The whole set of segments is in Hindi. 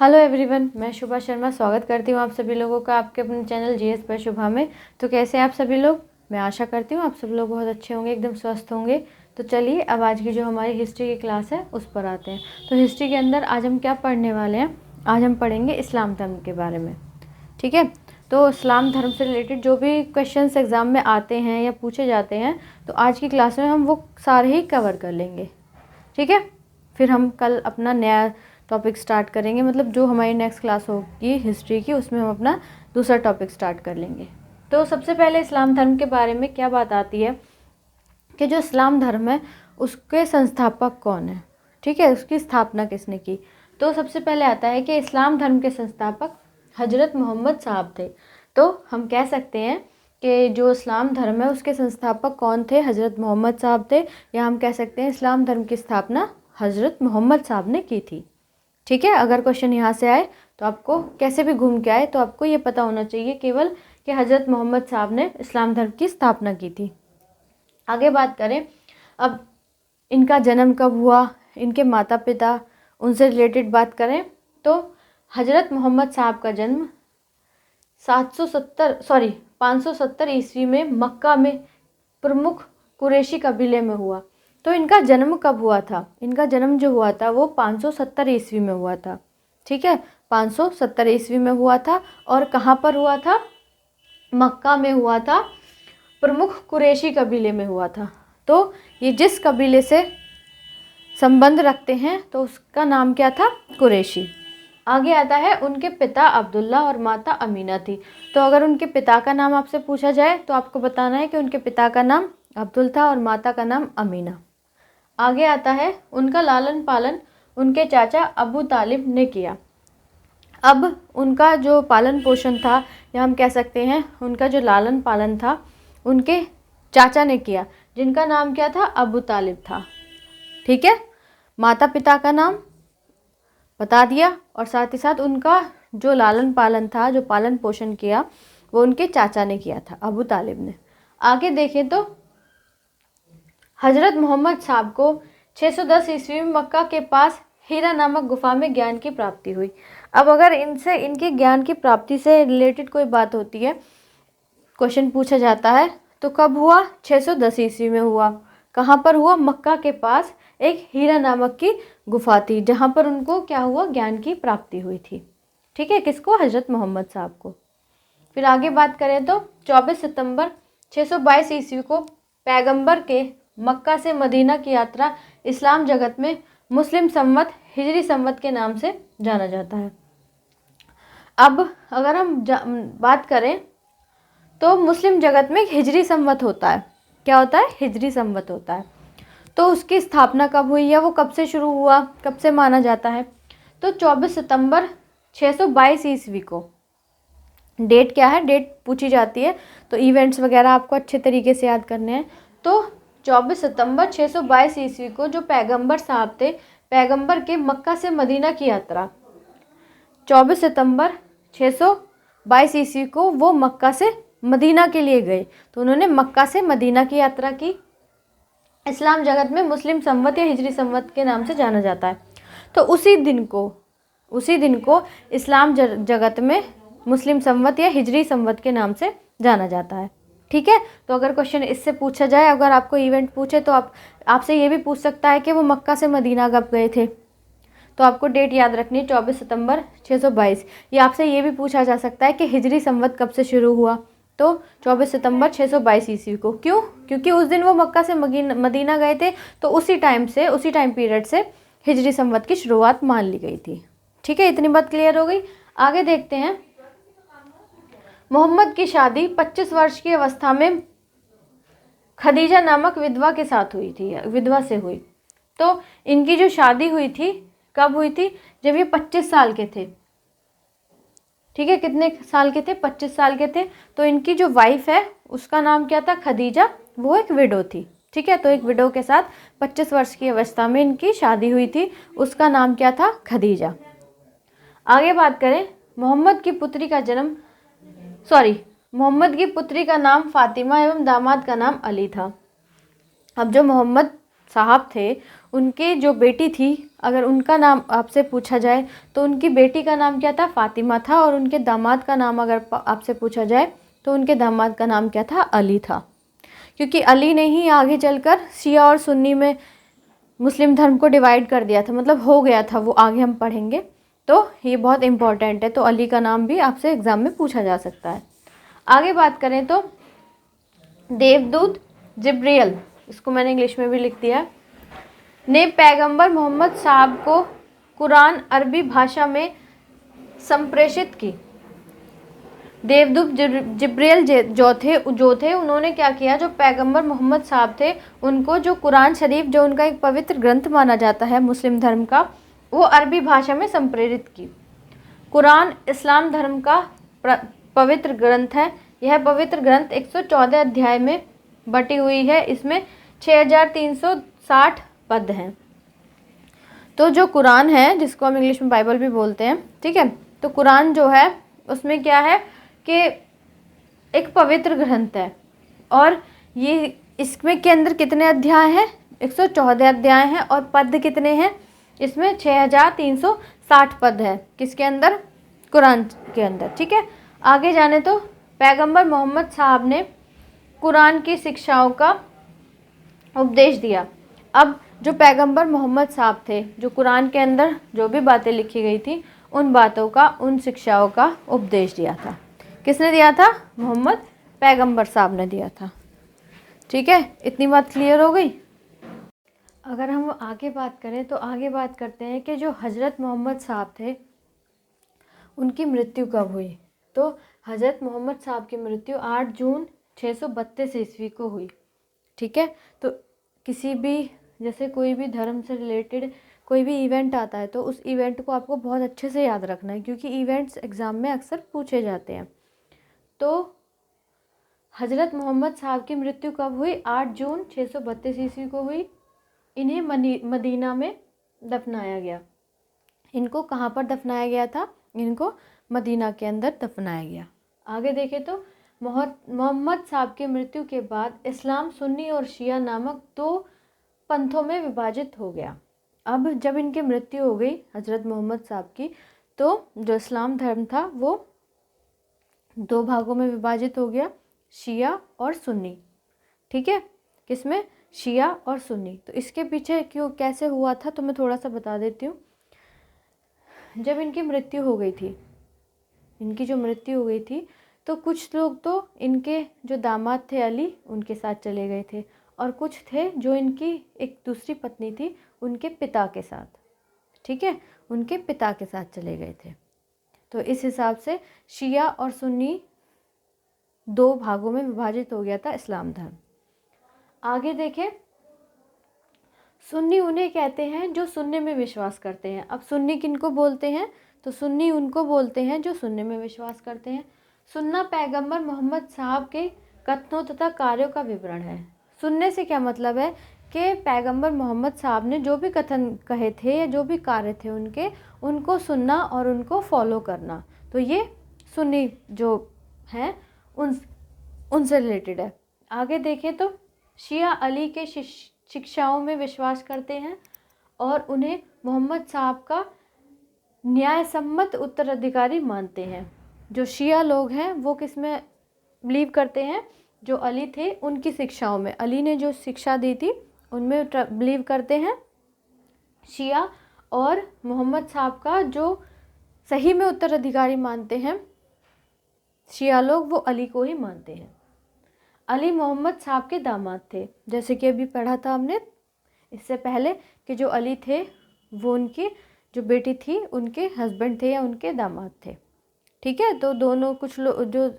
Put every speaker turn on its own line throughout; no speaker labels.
हेलो एवरीवन, मैं शुभा शर्मा स्वागत करती हूँ आप सभी लोगों का आपके अपने चैनल जीएस बाय शुभा में। तो कैसे हैं आप सभी लोग? मैं आशा करती हूँ आप सब लोग बहुत अच्छे होंगे, एकदम स्वस्थ होंगे। तो चलिए अब आज की जो हमारी हिस्ट्री की क्लास है उस पर आते हैं। तो हिस्ट्री के अंदर आज हम क्या पढ़ने वाले हैं? आज हम पढ़ेंगे इस्लाम धर्म के बारे में। ठीक है, तो इस्लाम धर्म से रिलेटेड जो भी क्वेश्चंस एग्ज़ाम में आते हैं या पूछे जाते हैं, तो आज की क्लास में हम वो सारे ही कवर कर लेंगे। ठीक है, फिर हम कल अपना नया टॉपिक स्टार्ट करेंगे, मतलब जो हमारी नेक्स्ट क्लास होगी हिस्ट्री की, उसमें हम अपना दूसरा टॉपिक स्टार्ट कर लेंगे। तो सबसे पहले इस्लाम धर्म के बारे में क्या बात आती है कि जो इस्लाम धर्म है उसके संस्थापक कौन है। ठीक है, उसकी स्थापना किसने की? तो सबसे पहले आता है कि इस्लाम धर्म के संस्थापक हजरत मोहम्मद साहब थे। तो हम कह सकते हैं कि जो इस्लाम धर्म है उसके संस्थापक कौन थे? हजरत मोहम्मद साहब थे, या हम कह सकते हैं इस्लाम धर्म की स्थापना हजरत मोहम्मद साहब ने की थी। ठीक है, अगर क्वेश्चन यहाँ से आए तो आपको कैसे भी घूम के आए तो आपको ये पता होना चाहिए केवल कि हजरत मोहम्मद साहब ने इस्लाम धर्म की स्थापना की थी। आगे बात करें, अब इनका जन्म कब हुआ, इनके माता पिता, उनसे रिलेटेड बात करें तो हजरत मोहम्मद साहब का जन्म 570 ईस्वी में मक्का में प्रमुख कुरैशी कबीले में हुआ। तो इनका जन्म कब हुआ था? इनका जन्म जो हुआ था वो 570 ईस्वी में हुआ था। ठीक है, 570 ईस्वी में हुआ था। और कहाँ पर हुआ था? मक्का में हुआ था, प्रमुख कुरैशी कबीले में हुआ था। तो ये जिस कबीले से संबंध रखते हैं तो उसका नाम क्या था? कुरैशी। आगे आता है उनके पिता अब्दुल्ला और माता अमीना थी। तो अगर उनके पिता का नाम आपसे पूछा जाए तो आपको बताना है कि उनके पिता का नाम अब्दुल था और माता का नाम अमीना। आगे आता है उनका लालन पालन उनके चाचा अबू तालिब ने किया। अब उनका जो पालन पोषण था, या हम कह सकते हैं उनका जो लालन पालन था, उनके चाचा ने किया, जिनका नाम क्या था? अबू तालिब था। ठीक है, माता पिता का नाम बता दिया और साथ ही साथ उनका जो लालन पालन था, जो पालन पोषण किया, वो उनके चाचा ने किया था, अबू तालिब ने। आगे देखें तो हजरत मोहम्मद साहब को 610 ईस्वी में मक्का के पास हीरा नामक गुफा में ज्ञान की प्राप्ति हुई। अब अगर इनसे इनके ज्ञान की प्राप्ति से रिलेटेड कोई बात होती है, क्वेश्चन पूछा जाता है, तो कब हुआ? 610 ईस्वी में हुआ। कहाँ पर हुआ? मक्का के पास एक हीरा नामक की गुफा थी, जहाँ पर उनको क्या हुआ? ज्ञान की प्राप्ति हुई थी। ठीक है, किसको? हजरत मोहम्मद साहब को। फिर आगे बात करें तो 24 सितंबर 622 ईस्वी को पैगंबर के मक्का से मदीना की यात्रा इस्लाम जगत में मुस्लिम संवत हिजरी संवत के नाम से जाना जाता है। अब अगर हम बात करें तो मुस्लिम जगत में हिजरी संवत होता है। क्या होता है? हिजरी संवत होता है। तो उसकी स्थापना कब हुई, या वो कब से शुरू हुआ, कब से माना जाता है? तो 24 सितंबर 622 ईस्वी को। डेट क्या है? डेट पूछी जाती है तो इवेंट्स वगैरह आपको अच्छे तरीके से याद करने हैं। तो 24 सितंबर 622 ईस्वी को जो पैगंबर साहब थे, पैगंबर के मक्का से मदीना की यात्रा 24 सितंबर 622 ईस्वी को वो मक्का से मदीना के लिए गए। तो उन्होंने मक्का से मदीना की यात्रा की। इस्लाम जगत में मुस्लिम संवत या हिजरी संवत के नाम से जाना जाता है। तो उसी दिन को इस्लाम जगत में मुस्लिम संवत या हिजरी संवत के नाम से जाना जाता है। ठीक है, तो अगर क्वेश्चन इससे पूछा जाए, अगर आपको इवेंट पूछे तो आपसे ये भी पूछ सकता है कि वो मक्का से मदीना कब गए थे। तो आपको डेट याद रखनी है 24 सितंबर 622। ये आपसे ये भी पूछा जा सकता है कि हिजरी संवत कब से शुरू हुआ। तो 24 सितंबर 622 ईस्वी को। क्यों? क्योंकि उस दिन वो मक्का से मदीना गए थे, तो उसी टाइम पीरियड से हिजरी संवत की शुरुआत मान ली गई थी। ठीक है, इतनी बात क्लियर हो गई। आगे देखते हैं, मोहम्मद की शादी 25 वर्ष की अवस्था में खदीजा नामक विधवा के साथ हुई थी, विधवा से हुई। तो इनकी जो शादी हुई थी कब हुई थी? जब ये 25 साल के थे। ठीक है, कितने साल के थे? 25 साल के थे। तो इनकी जो वाइफ है उसका नाम क्या था? खदीजा। वो एक विडो थी। ठीक है, तो एक विडो के साथ 25 वर्ष की अवस्था में इनकी शादी हुई थी, उसका नाम क्या था? खदीजा। आगे बात करें, मोहम्मद की पुत्री का नाम फातिमा एवं दामाद का नाम अली था। अब जो मोहम्मद साहब थे, उनके जो बेटी थी, अगर उनका नाम आपसे पूछा जाए तो उनकी बेटी का नाम क्या था? फ़ातिमा था। और उनके दामाद का नाम अगर आपसे पूछा जाए तो उनके दामाद का नाम क्या था? अली था। क्योंकि अली ने ही आगे चलकर शिया और सुन्नी में मुस्लिम धर्म को डिवाइड कर दिया था, मतलब हो गया था वो, आगे हम पढ़ेंगे। तो ये बहुत इम्पोर्टेंट है, तो अली का नाम भी आपसे एग्ज़ाम में पूछा जा सकता है। आगे बात करें तो देवदूत जिब्रियल, इसको मैंने इंग्लिश में भी लिख दिया, ने पैगंबर मोहम्मद साहब को कुरान अरबी भाषा में संप्रेषित की। देवदूत जिब्रियल जो थे उन्होंने क्या किया, जो पैगंबर मोहम्मद साहब थे उनको जो कुरान शरीफ, जो उनका एक पवित्र ग्रंथ माना जाता है मुस्लिम धर्म का, वो अरबी भाषा में संप्रेरित की। कुरान इस्लाम धर्म का पवित्र ग्रंथ है। यह पवित्र ग्रंथ 114 अध्याय में बटी हुई है। इसमें 6360 पद हैं। तो जो कुरान है, जिसको हम इंग्लिश में बाइबल भी बोलते हैं, ठीक है, तो कुरान जो है उसमें क्या है कि एक पवित्र ग्रंथ है। और ये इसमें के अंदर कितने अध्याय हैं? 114 अध्याय हैं। और पद कितने हैं? इसमें 6360 पद है। किसके अंदर? कुरान के अंदर, ठीक है। आगे जाने तो पैगंबर मोहम्मद साहब ने कुरान की शिक्षाओं का उपदेश दिया। अब जो पैगंबर मोहम्मद साहब थे, जो कुरान के अंदर जो भी बातें लिखी गई थी, उन बातों का, उन शिक्षाओं का उपदेश दिया था। किसने दिया था? मोहम्मद पैगंबर साहब ने दिया था। ठीक है, इतनी बात क्लियर हो गई। अगर हम आगे बात करें तो आगे बात करते हैं कि जो हज़रत मोहम्मद साहब थे उनकी मृत्यु कब हुई। तो हज़रत मोहम्मद साहब की मृत्यु 8 जून 632 ईस्वी को हुई। ठीक है, तो किसी भी, जैसे कोई भी धर्म से रिलेटेड कोई भी इवेंट आता है तो उस इवेंट को आपको बहुत अच्छे से याद रखना है, क्योंकि इवेंट्स एग्ज़ाम में अक्सर पूछे जाते हैं। तो हज़रत मोहम्मद साहब की मृत्यु कब हुई? 8 जून 632 ईस्वी को हुई। इन्हें मदीना में दफनाया गया। इनको कहाँ पर दफनाया गया था? इनको मदीना के अंदर दफनाया गया। आगे देखें तो मोहम्मद साहब की मृत्यु के बाद इस्लाम सुन्नी और शिया नामक 2 पंथों में विभाजित हो गया। अब जब इनकी मृत्यु हो गई हज़रत मोहम्मद साहब की, तो जो इस्लाम धर्म था वो 2 भागों में विभाजित हो गया, शिया और सुन्नी। ठीक है, किसमें? शिया और सुन्नी। तो इसके पीछे क्यों, कैसे हुआ था, तो मैं थोड़ा सा बता देती हूँ। जब इनकी मृत्यु हो गई थी, इनकी जो मृत्यु हो गई थी, तो कुछ लोग तो इनके जो दामाद थे अली, उनके साथ चले गए थे, और कुछ थे जो इनकी एक दूसरी पत्नी थी उनके पिता के साथ, ठीक है, उनके पिता के साथ चले गए थे। तो इस हिसाब से शिया और सुन्नी 2 भागों में विभाजित हो गया था इस्लाम धर्म। आगे देखें, सुन्नी उन्हें कहते हैं जो सुन्ने में विश्वास करते हैं। अब सुन्नी किनको बोलते हैं? तो सुन्नी उनको बोलते हैं जो सुन्ने में विश्वास करते हैं। सुन्ना पैगंबर मोहम्मद साहब के कथनों तथा कार्यों का विवरण है। सुनने से क्या मतलब है कि पैगंबर मोहम्मद साहब ने जो भी कथन कहे थे या जो भी कार्य थे उनके, उनको सुनना और उनको फॉलो करना। तो ये सुन्नी जो हैं उनसे रिलेटेड है। आगे देखें तो शिया अली के शिक्षाओं में विश्वास करते हैं और उन्हें मोहम्मद साहब का न्यायसम्मत उत्तराधिकारी मानते हैं। जो शिया लोग हैं वो किस में बिलीव करते हैं? जो अली थे उनकी शिक्षाओं में, अली ने जो शिक्षा दी थी उनमें बिलीव करते हैं शिया। और मोहम्मद साहब का जो सही में उत्तराधिकारी मानते हैं शिया लोग, वो अली को ही मानते हैं। अली मोहम्मद साहब के दामाद थे, जैसे कि अभी पढ़ा था हमने इससे पहले कि जो अली थे वो उनकी जो बेटी थी उनके हस्बैंड थे या उनके दामाद थे। ठीक है, तो दोनों, कुछ लोग जो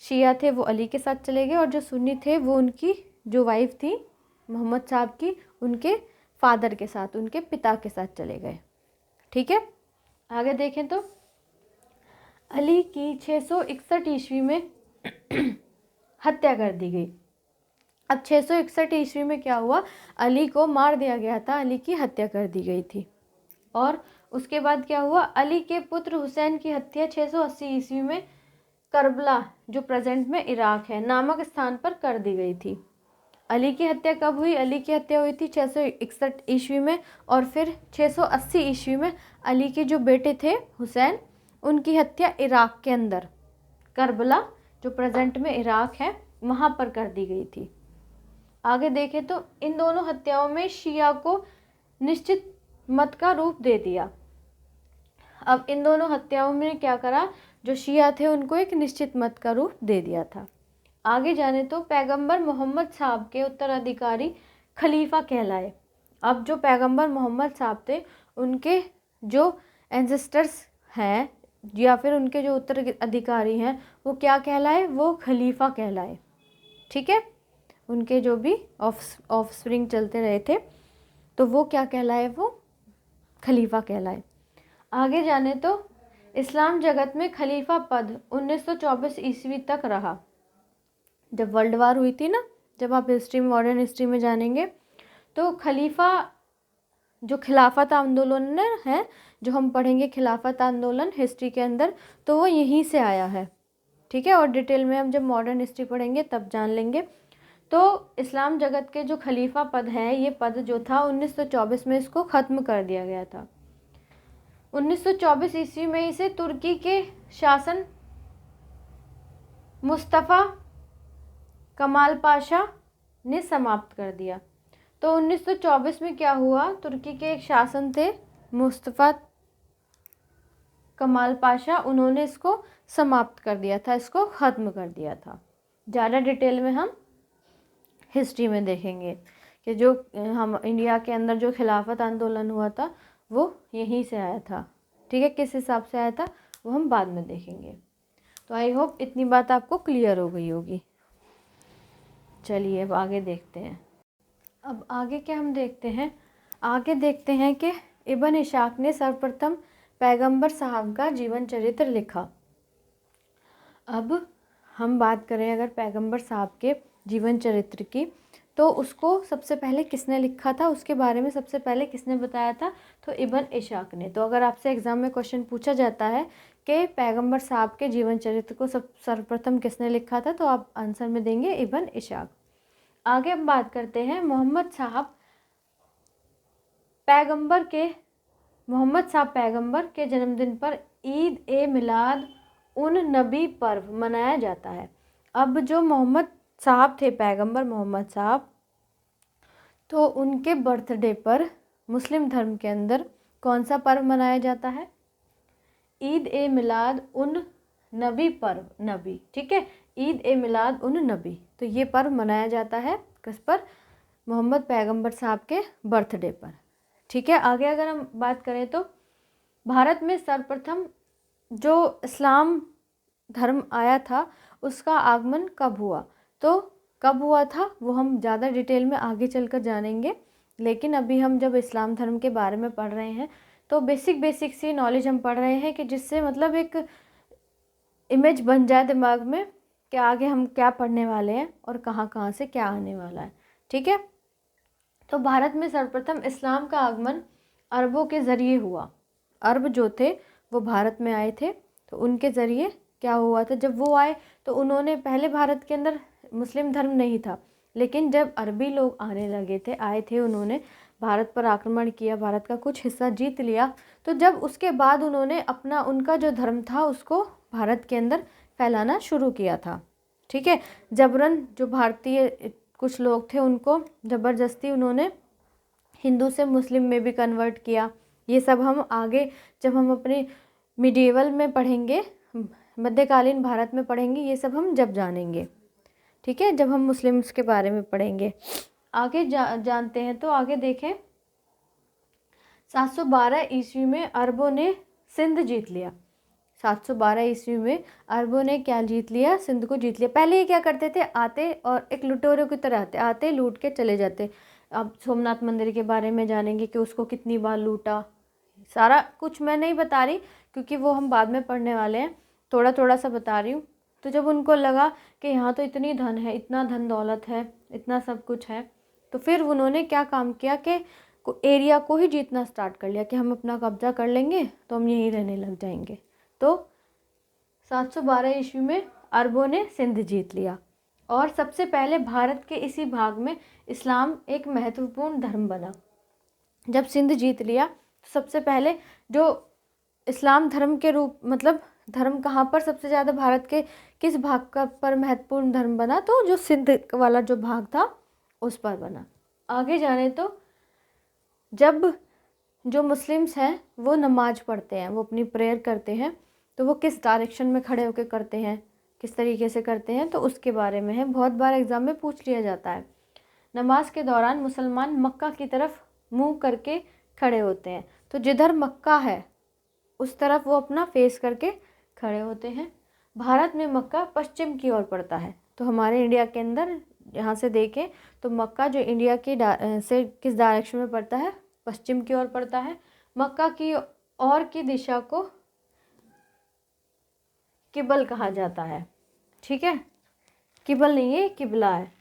शिया थे वो अली के साथ चले गए और जो सुन्नी थे वो उनकी जो वाइफ थी मोहम्मद साहब की, उनके फादर के साथ, उनके पिता के साथ चले गए। ठीक है, आगे देखें तो अली की 661 ईस्वी में हत्या कर दी गई। अब 661 ईस्वी में क्या हुआ? अली को मार दिया गया था, अली की हत्या कर दी गई थी। और उसके बाद क्या हुआ? अली के पुत्र हुसैन की हत्या 680 ईस्वी में करबला, जो प्रेजेंट में इराक है, नामक स्थान पर कर दी गई थी। अली की हत्या कब हुई? अली की हत्या हुई थी 661 ईस्वी में, और फिर 680 ईस्वी में अली के जो बेटे थे हुसैन, उनकी हत्या इराक के अंदर, करबला जो प्रेजेंट में इराक है वहाँ पर कर दी गई थी। आगे देखें तो इन दोनों हत्याओं में शिया को निश्चित मत का रूप दे दिया। अब इन दोनों हत्याओं में क्या करा, जो शिया थे उनको एक निश्चित मत का रूप दे दिया था। आगे जाने तो पैगंबर मोहम्मद साहब के उत्तराधिकारी खलीफा कहलाए। अब जो पैगंबर मोहम्मद साहब थे उनके जो एंसेस्टर्स हैं या फिर उनके जो उत्तराधिकारी हैं वो क्या कहलाए? वो खलीफा कहलाए। ठीक है, उनके जो भी ऑफस्प्रिंग चलते रहे थे तो वो क्या कहलाए? वो खलीफा कहलाए। आगे जाने तो इस्लाम जगत में खलीफा पद 1924 ईस्वी तक रहा। जब वर्ल्ड वार हुई थी ना, जब आप हिस्ट्री में, मॉडर्न हिस्ट्री में जानेंगे तो खलीफा जो खिलाफत आंदोलन है, जो हम पढ़ेंगे खिलाफत आंदोलन हिस्ट्री के अंदर, तो वो यहीं से आया है। ठीक है, और डिटेल में हम जब मॉडर्न हिस्ट्री पढ़ेंगे तब जान लेंगे। तो इस्लाम जगत के जो खलीफा पद है, ये पद जो था 1924 में इसको ख़त्म कर दिया गया था। 1924 ईस्वी में इसे तुर्की के शासन मुस्तफ़ा कमाल पाशा ने समाप्त कर दिया। तो 1924 में क्या हुआ, तुर्की के एक शासन थे मुस्तफ़ा कमाल पाशा, उन्होंने इसको समाप्त कर दिया था, इसको ख़त्म कर दिया था। ज़्यादा डिटेल में हम हिस्ट्री में देखेंगे कि जो हम इंडिया के अंदर जो खिलाफत आंदोलन हुआ था वो यहीं से आया था। ठीक है, किस हिसाब से आया था वो हम बाद में देखेंगे। तो आई होप इतनी बात आपको क्लियर हो गई होगी। चलिए अब आगे देखते हैं। अब आगे क्या हम देखते हैं, आगे देखते हैं कि इब्न इशाक ने सर्वप्रथम पैगंबर साहब का जीवन चरित्र लिखा। अब हम बात करें अगर पैगंबर साहब के जीवन चरित्र की, तो उसको सबसे पहले किसने लिखा था, उसके बारे में सबसे पहले किसने बताया था? तो इब्न इशाक ने। तो अगर आपसे एग्ज़ाम में क्वेश्चन पूछा जाता है कि पैगंबर साहब के जीवन चरित्र को सर्वप्रथम किसने लिखा था, तो आप आंसर में देंगे इब्न इशाक। आगे हम बात करते हैं मोहम्मद साहब पैगंबर के जन्मदिन पर ईद ए मिलाद उन नबी पर्व मनाया जाता है। अब जो मोहम्मद साहब थे, पैगंबर मोहम्मद साहब, तो उनके बर्थडे पर मुस्लिम धर्म के अंदर कौन सा पर्व मनाया जाता है? ईद ए मिलाद उन नबी पर्व, नबी। ठीक है, ईद ए मिलाद उन नबी, तो ये पर्व मनाया जाता है किस पर? मोहम्मद पैगंबर साहब के बर्थडे पर। ठीक है, आगे अगर हम बात करें तो भारत में सर्वप्रथम जो इस्लाम धर्म आया था उसका आगमन कब हुआ? तो कब हुआ था वो हम ज़्यादा डिटेल में आगे चलकर जानेंगे, लेकिन अभी हम जब इस्लाम धर्म के बारे में पढ़ रहे हैं तो बेसिक सी नॉलेज हम पढ़ रहे हैं कि जिससे मतलब एक इमेज बन जाए दिमाग में कि आगे हम क्या पढ़ने वाले हैं और कहाँ कहाँ से क्या आने वाला है। ठीक है, तो भारत में सर्वप्रथम इस्लाम का आगमन अरबों के ज़रिए हुआ। अरब जो थे वो भारत में आए थे, तो उनके ज़रिए क्या हुआ था, जब वो आए तो उन्होंने, पहले भारत के अंदर मुस्लिम धर्म नहीं था, लेकिन जब अरबी लोग आने लगे थे, आए थे, उन्होंने भारत पर आक्रमण किया, भारत का कुछ हिस्सा जीत लिया, तो जब उसके बाद उन्होंने अपना, उनका जो धर्म था उसको भारत के अंदर फैलाना शुरू किया था। ठीक है, जबरन जो भारतीय कुछ लोग थे उनको ज़बरदस्ती उन्होंने हिंदू से मुस्लिम में भी कन्वर्ट किया। ये सब हम आगे जब हम अपने मिडिवल में पढ़ेंगे, मध्यकालीन भारत में पढ़ेंगे, ये सब हम जब जानेंगे। ठीक है, जब हम मुस्लिम्स के बारे में पढ़ेंगे। आगे जानते हैं, तो आगे देखें 712 ईस्वी में अरबों ने सिंध जीत लिया। 712 ईस्वी में अरबों ने क्या जीत लिया? सिंध को जीत लिया। पहले ये क्या करते थे, आते और एक लुटेरों की तरह आते लूट के चले जाते। अब सोमनाथ मंदिर के बारे में जानेंगे कि उसको कितनी बार लूटा, सारा कुछ मैं नहीं बता रही क्योंकि वो हम बाद में पढ़ने वाले हैं, थोड़ा थोड़ा सा बता रही हूँ। तो जब उनको लगा कि यहाँ तो इतनी धन है, इतना धन दौलत है, इतना सब कुछ है, तो फिर उन्होंने क्या काम किया कि एरिया को ही जीतना स्टार्ट कर लिया कि हम अपना कब्जा कर लेंगे तो हम यहीं रहने लग जाएंगे। तो 712 ईस्वी में अरबों ने सिंध जीत लिया और सबसे पहले भारत के इसी भाग में इस्लाम एक महत्वपूर्ण धर्म बना। जब सिंध जीत लिया तो सबसे पहले जो इस्लाम धर्म के रूप मतलब धर्म कहाँ पर सबसे ज़्यादा भारत के किस भाग का पर महत्वपूर्ण धर्म बना, तो जो सिंध वाला जो भाग था उस पर बना। आगे जाने तो जब जो मुस्लिम्स हैं वो नमाज पढ़ते हैं, वो अपनी प्रेयर करते हैं, तो वो किस डायरेक्शन में खड़े होकर करते हैं, किस तरीके से करते हैं, तो उसके बारे में है। बहुत बार एग्ज़ाम में पूछ लिया जाता है। नमाज के दौरान मुसलमान मक्का की तरफ मुंह करके खड़े होते हैं, तो जिधर मक्का है उस तरफ वो अपना फेस करके खड़े होते हैं। भारत में मक्का पश्चिम की ओर पड़ता है, तो हमारे इंडिया के अंदर यहाँ से देखें तो मक्का जो इंडिया की से किस डायरेक्शन में पड़ता है, पश्चिम की ओर पड़ता है। मक्का की ओर की दिशा को किबल कहा जाता है, ठीक है, किबल नहीं है, किबला है।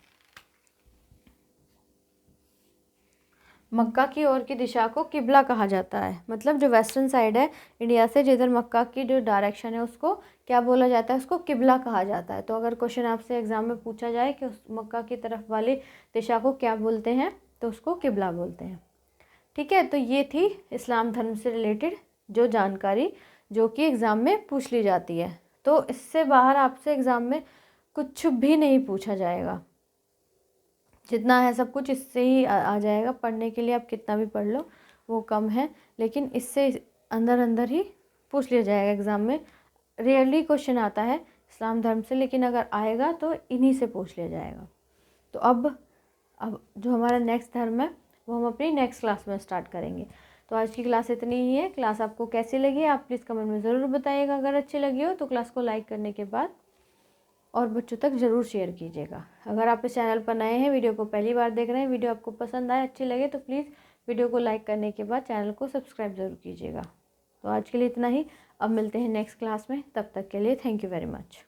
मक्का की ओर की दिशा को किबला कहा जाता है, मतलब जो वेस्टर्न साइड है इंडिया से, जिधर मक्का की जो डायरेक्शन है उसको क्या बोला जाता है, उसको किबला कहा जाता है। तो अगर क्वेश्चन आपसे एग्जाम में पूछा जाए कि उस मक्का की तरफ वाली दिशा को क्या बोलते हैं, तो उसको किबला बोलते हैं, ठीक है। तो ये थी इस्लाम धर्म से रिलेटेड जो जानकारी जो कि एग्ज़ाम में पूछ ली जाती है। तो इससे बाहर आपसे एग्ज़ाम में कुछ भी नहीं पूछा जाएगा, जितना है सब कुछ इससे ही आ जाएगा। पढ़ने के लिए आप कितना भी पढ़ लो वो कम है, लेकिन इससे अंदर अंदर ही पूछ लिया जाएगा एग्ज़ाम में। रेयरली क्वेश्चन आता है इस्लाम धर्म से, लेकिन अगर आएगा तो इन्हीं से पूछ लिया जाएगा। तो अब जो हमारा नेक्स्ट धर्म है वो हम अपनी नेक्स्ट क्लास में स्टार्ट करेंगे। तो आज की क्लास इतनी ही है। क्लास आपको कैसी लगी आप प्लीज़ कमेंट में ज़रूर बताइएगा। अगर अच्छी लगी हो तो क्लास को लाइक करने के बाद और बच्चों तक ज़रूर शेयर कीजिएगा। अगर आप इस चैनल पर नए हैं, वीडियो को पहली बार देख रहे हैं, वीडियो आपको पसंद आए, अच्छी लगे, तो प्लीज़ वीडियो को लाइक करने के बाद चैनल को सब्सक्राइब ज़रूर कीजिएगा। तो आज के लिए इतना ही। अब मिलते हैं नेक्स्ट क्लास में, तब तक के लिए थैंक यू वेरी मच।